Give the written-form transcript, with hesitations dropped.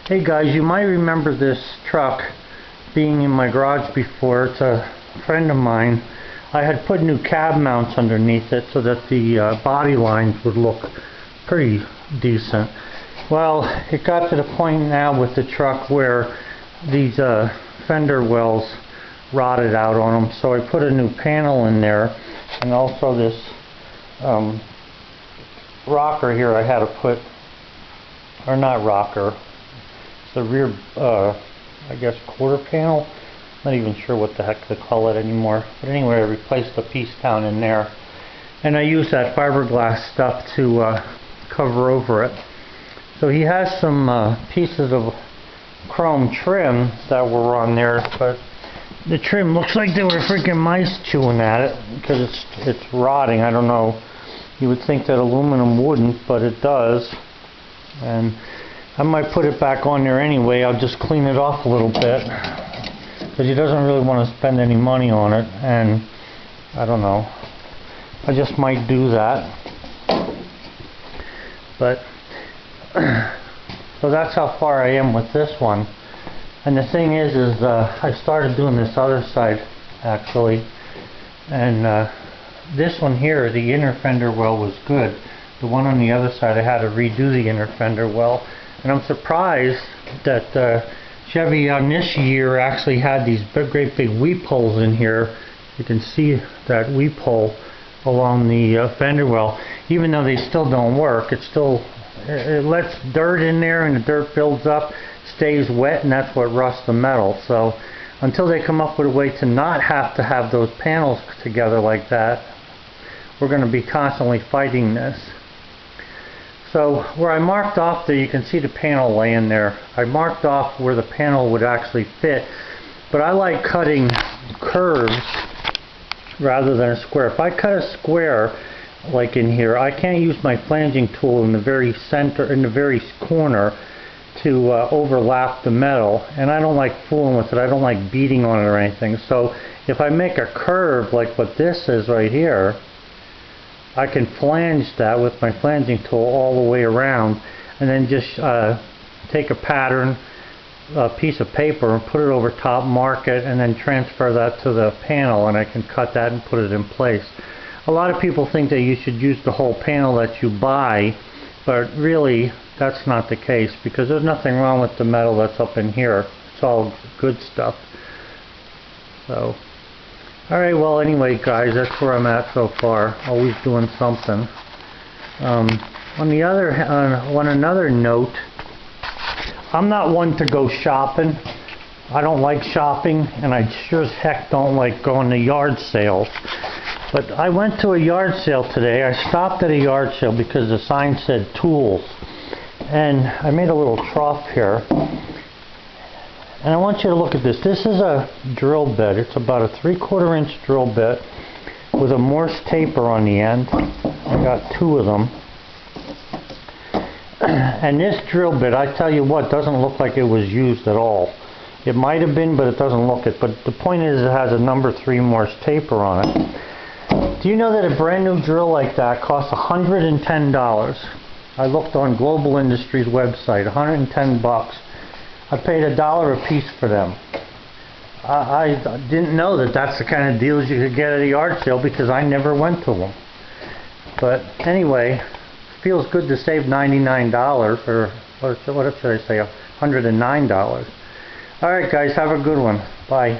Hey guys, you might remember this truck being in my garage before. It's a friend of mine. I had put new cab mounts underneath it so that the body lines would look pretty decent. Well, it got to the point now with the truck where these fender wells rotted out on them, so I put a new panel in there, and also this rocker here I had to put, or not rocker, it's the rear I guess quarter panel. Not even sure what the heck to call it anymore, but anyway, I replaced the piece down in there, and I used that fiberglass stuff to cover over it. So he has some pieces of chrome trim that were on there, but the trim looks like there were freaking mice chewing at it because it's rotting. I don't know. You would think that aluminum wouldn't, but it does. And I might put it back on there anyway. I'll just clean it off a little bit because he doesn't really want to spend any money on it, and I don't know. I just might do that. But so that's how far I am with this one. And the thing is I started doing this other side actually, and this one here, the inner fender well was good. The one on the other side, I had to redo the inner fender well, and I'm surprised that Chevy on this year actually had these great big weep holes in here. You can see that weep hole along the fender well, even though they still don't work. It lets dirt in there, and the dirt builds up, stays wet, and that's what rusts the metal. So until they come up with a way to not have to have those panels together like that, we're going to be constantly fighting this. So where I marked off there, you can see the panel laying there. I marked off where the panel would actually fit, but I like cutting curves rather than a square. If I cut a square like in here, I can't use my flanging tool in the very center, in the very corner, to overlap the metal, and I don't like fooling with it. I don't like beating on it or anything. So if I make a curve like what this is right here, I can flange that with my flanging tool all the way around, and then just take a pattern, a piece of paper, and put it over top, mark it, and then transfer that to the panel, and I can cut that and put it in place. A lot of people think that you should use the whole panel that you buy, but really that's not the case, because there's nothing wrong with the metal that's up in here. It's all good stuff. So, alright, well anyway guys, that's where I'm at so far. Always doing something. On another note, I'm not one to go shopping. I don't like shopping, and I sure as heck don't like going to yard sales. But I went to a yard sale today. I stopped at a yard sale because the sign said tools. And I made a little trough here. And I want you to look at this. This is a drill bit. It's about a 3/4 inch drill bit with a Morse taper on the end. I got 2 of them. And this drill bit, I tell you what, doesn't look like it was used at all. It might have been, but it doesn't look it. But the point is, it has a number 3 Morse taper on it. Do you know that a brand new drill like that costs $110? I looked on Global Industries website, 110 bucks. I paid $1 a piece for them. I didn't know that that's the kind of deals you could get at a yard sale, because I never went to them. But anyway, it feels good to save $99, or what should I say, $109. Alright guys, have a good one. Bye.